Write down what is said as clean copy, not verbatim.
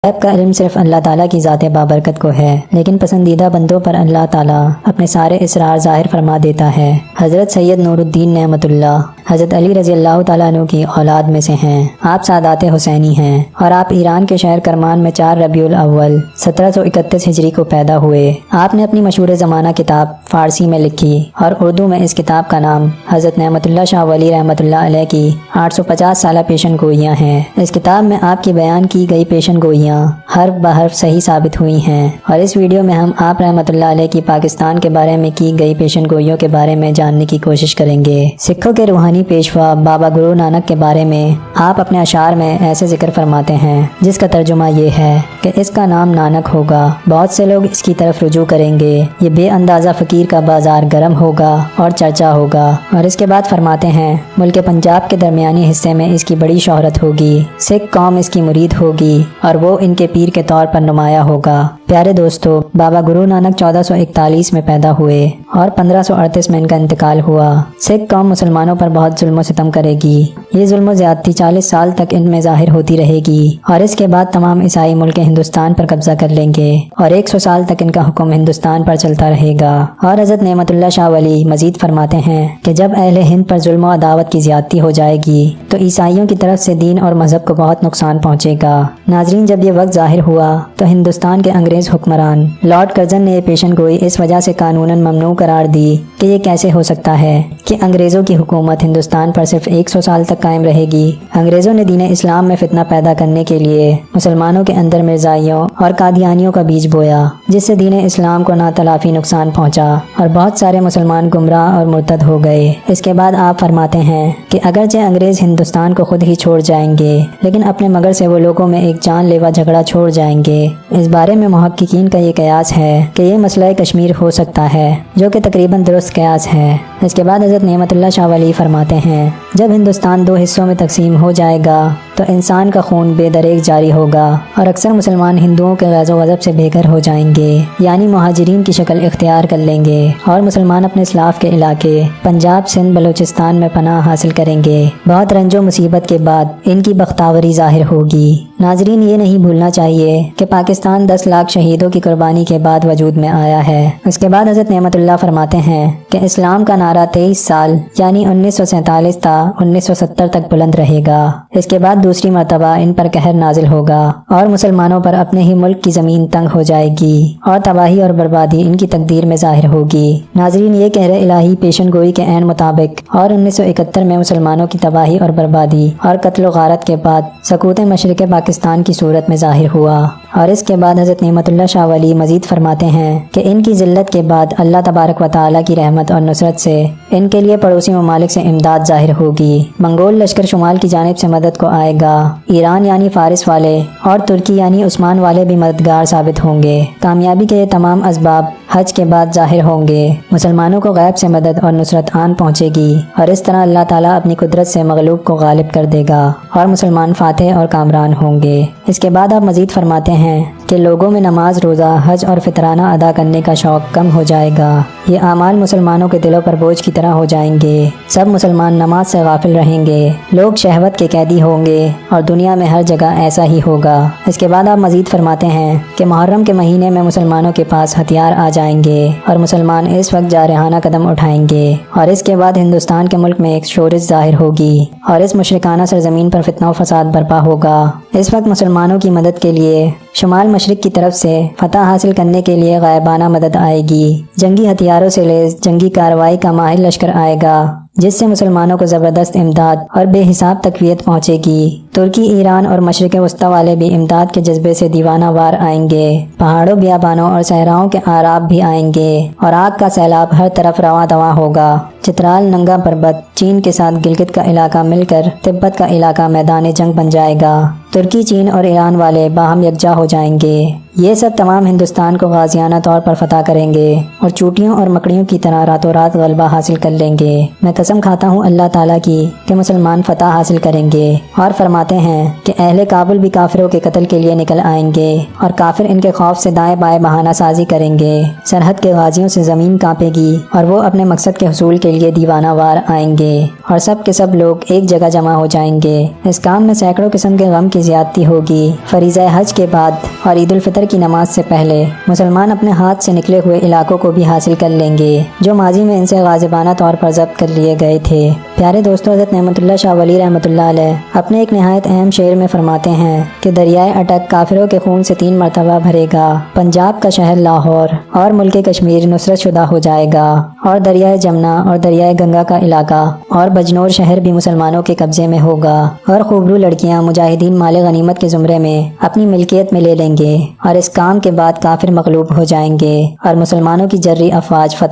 غیب کا علم صرف اللہ تعالیٰ کی ذات بابرکت کو ہے، لیکن پسندیدہ بندوں پر اللہ تعالیٰ اپنے سارے اسرار ظاہر فرما دیتا ہے۔ حضرت سید نور الدین نعمت اللہ حضرت علی رضی اللہ تعالیٰ عنہ کی اولاد میں سے ہیں۔ آپ سادات حسینی ہیں اور آپ ایران کے شہر کرمان میں 4 ربیع الاول 1731 ہجری کو پیدا ہوئے۔ آپ نے اپنی مشہور زمانہ کتاب فارسی میں لکھی اور اردو میں اس کتاب کا نام حضرت نعمت اللہ شاہ ولی رحمۃ اللہ علیہ کی 850 سالہ پیشن گوئیاں ہیں۔ اس کتاب میں آپ کی بیان کی گئی پیشن گوئیاں حرف بحرف صحیح ثابت ہوئی ہیں، اور اس ویڈیو میں ہم آپ رحمۃ اللہ علیہ کی پاکستان کے بارے میں کی گئی پیشن گوئیوں کے بارے میں جاننے کی کوشش کریں گے۔ سکھوں کے روحانی پیشوا بابا گرو نانک کے بارے میں آپ اپنے اشعار میں ایسے ذکر فرماتے ہیں، جس کا ترجمہ یہ ہے کہ اس کا نام نانک ہوگا، بہت سے لوگ اس کی طرف رجوع کریں گے، یہ بے اندازہ فقیر کا بازار گرم ہوگا اور چرچا ہوگا۔ اور اس کے بعد فرماتے ہیں ملک پنجاب کے درمیانی حصے میں اس کی بڑی شہرت ہوگی، سکھ قوم اس کی مرید ہوگی اور وہ ان کے پیر کے طور پر نمایاں ہوگا۔ پیارے دوستو، بابا گرو نانک 1441 میں پیدا ہوئے اور 1538 میں ان کا انتقال ہوا۔ سکھ قوم مسلمانوں پر بہت ظلم و ستم کرے گی، یہ ظلم و زیادتی 40 سال تک ان میں ظاہر ہوتی رہے گی، اور اس کے بعد تمام عیسائی ملک ہندوستان پر قبضہ کر لیں گے اور 100 سال تک ان کا حکم ہندوستان پر چلتا رہے گا۔ اور حضرت نعمت اللہ شاہ ولی مزید فرماتے ہیں کہ جب اہل ہند پر ظلم و عداوت کی زیادتی ہو جائے گی تو عیسائیوں کی طرف سے دین اور مذہب کو بہت نقصان پہنچے گا۔ ناظرین، جب یہ وقت ظاہر ہوا تو ہندوستان کے انگریز حکمران لارڈ کرزن نے یہ پیشن گوئی اس وجہ سے قانوناً ممنوع قرار دی کہ یہ کیسے ہو سکتا ہے کہ انگریزوں کی حکومت ہندوستان پر صرف 100 سال تک قائم رہے گی۔ انگریزوں نے دین اسلام میں فتنہ پیدا کرنے کے لیے مسلمانوں کے اندر مرزائیوں اور قادیانیوں کا بیج بویا، جس سے دین اسلام کو ناتلافی نقصان پہنچا اور بہت سارے مسلمان گمراہ اور مرتد ہو گئے۔ اس کے بعد آپ فرماتے ہیں کہ اگرچہ انگریز ہندوستان کو خود ہی چھوڑ جائیں گے، لیکن اپنے مگر سے وہ لوگوں میں ایک جان لیوا جھگڑا چھوڑ جائیں گے۔ اس بارے میں محققین کا یہ قیاس ہے کہ یہ مسئلہ کشمیر ہو سکتا ہے، جو کہ تقریباً درست قیاس ہے۔ اس کے بعد حضرت نعمت اللہ شاہ ولی فرماتے ہیں جب ہندوستان 2 حصوں میں تقسیم ہو جائے گا تو انسان کا خون بے دریغ جاری ہوگا اور اکثر مسلمان ہندوؤں کے غیظ و غضب سے بے گھر ہو جائیں گے، یعنی مہاجرین کی شکل اختیار کر لیں گے، اور مسلمان اپنے اسلاف کے علاقے پنجاب، سندھ، بلوچستان میں پناہ حاصل کریں گے۔ بہت رنج و مصیبت کے بعد ان کی بختاوری ظاہر ہوگی۔ ناظرین، یہ نہیں بھولنا چاہیے کہ پاکستان 10 لاکھ شہیدوں کی قربانی کے بعد وجود میں آیا ہے۔ اس کے بعد حضرت نعمت اللہ فرماتے ہیں کہ اسلام کا نعرہ 23 سال یعنی 1947 تا 1970 تک بلند رہے گا۔ اس کے بعد دوسری مرتبہ ان پر قہر نازل ہوگا اور مسلمانوں پر اپنے ہی ملک کی زمین تنگ ہو جائے گی اور تباہی اور بربادی ان کی تقدیر میں ظاہر ہوگی۔ ناظرین، یہ قہر الہی پیشن گوئی کے عین مطابق اور 1971 میں مسلمانوں کی تباہی اور بربادی اور قتل و غارت کے بعد سقوط مشرق پاکستان کی صورت میں ظاہر ہوا۔ اور اس کے بعد حضرت نعمت اللہ شاہ ولی مزید فرماتے ہیں کہ ان کی ذلت کے بعد اللہ تبارک و تعالیٰ کی رحمت اور نصرت سے ان کے لیے پڑوسی ممالک سے امداد ظاہر ہوگی۔ منگول لشکر شمال کی جانب سے مدد کو آئے گا، ایران یعنی فارس والے اور ترکی یعنی عثمان والے بھی مددگار ثابت ہوں گے۔ کامیابی کے یہ تمام اسباب حج کے بعد ظاہر ہوں گے، مسلمانوں کو غیب سے مدد اور نصرت آن پہنچے گی، اور اس طرح اللہ تعالیٰ اپنی قدرت سے مغلوب کو غالب کر دے گا اور مسلمان فاتح اور کامران ہوں گے۔ اس کے بعد آپ مزید فرماتے ہیں کہ لوگوں میں نماز، روزہ، حج اور فطرانہ ادا کرنے کا شوق کم ہو جائے گا۔ یہ اعمال مسلمانوں کے دلوں پر بوجھ کی طرح ہو جائیں گے، سب مسلمان نماز سے غافل رہیں گے، لوگ شہوت کے قیدی ہوں گے اور دنیا میں ہر جگہ ایسا ہی ہوگا۔ اس کے بعد آپ مزید فرماتے ہیں کہ محرم کے مہینے میں مسلمانوں کے پاس ہتھیار آ جائیں گے اور مسلمان اس وقت جارحانہ قدم اٹھائیں گے، اور اس کے بعد ہندوستان کے ملک میں ایک شورش ظاہر ہوگی اور اس مشرکانہ سرزمین پر فتنہ و فساد برپا ہوگا۔ اس وقت مسلمانوں کی مدد کے لیے شمال مشرق کی طرف سے فتح حاصل کرنے کے لیے غائبانہ مدد آئے گی، جنگی ہتھیاروں سے لیس جنگی کارروائی کا ماہر لشکر آئے گا، جس سے مسلمانوں کو زبردست امداد اور بے حساب تقویت پہنچے گی۔ ترکی، ایران اور مشرق وسطیٰ والے بھی امداد کے جذبے سے دیوانہ وار آئیں گے، پہاڑوں، بیابانوں اور صحراؤں کے اعراب بھی آئیں گے اور آگ کا سیلاب ہر طرف رواں دواں ہوگا۔ چترال، ننگا پربت، چین کے ساتھ گلگت کا علاقہ مل کر تبت کا علاقہ میدان جنگ بن جائے گا۔ ترکی، چین اور ایران والے باہم یکجا ہو جائیں گے۔ یہ سب تمام ہندوستان کو غازیانہ طور پر فتح کریں گے اور چوٹیوں اور مکڑیوں کی طرح راتوں رات غلبہ حاصل کر لیں گے۔ میں قسم کھاتا ہوں اللہ تعالیٰ کی کہ مسلمان فتح حاصل کریں گے۔ اور فرماتے ہیں کہ اہل کابل بھی کافروں کے قتل کے لیے نکل آئیں گے اور کافر ان کے خوف سے دائیں بائیں بہانہ سازی کریں گے۔ سرحد کے غازیوں سے زمین کانپے گی اور وہ اپنے مقصد کے حصول کے لیے دیوانہ وار آئیں گے اور سب کے سب لوگ ایک جگہ جمع ہو جائیں گے۔ اس کام میں سینکڑوں قسم کے غم کی زیادتی ہوگی۔ فریضہ حج کے بعد اور عید الفطر کی نماز سے پہلے مسلمان اپنے ہاتھ سے نکلے ہوئے علاقوں کو بھی حاصل کر لیں گے جو ماضی میں ان سے غاصبانہ طور پر ضبط کر لیے گئے تھے۔ پیارے دوستو، حضرت نعمت اللہ شاہ ولی رحمۃ اللہ علیہ اپنے ایک نہایت اہم شعر میں فرماتے ہیں کہ دریائے اٹک کافروں کے خون سے 3 مرتبہ بھرے گا، پنجاب کا شہر لاہور اور ملک کشمیر نصرت شدہ ہو جائے گا، اور دریائے جمنا اور دریائے گنگا کا علاقہ اور بجنور شہر بھی مسلمانوں کے قبضے میں ہوگا، اور خوبرو لڑکیاں مجاہدین مال غنیمت کے زمرے میں اپنی ملکیت میں لے لیں گے، اور اس کام کے بعد کافر مغلوب ہو جائیں گے اور مسلمانوں کی جرری افواج فتح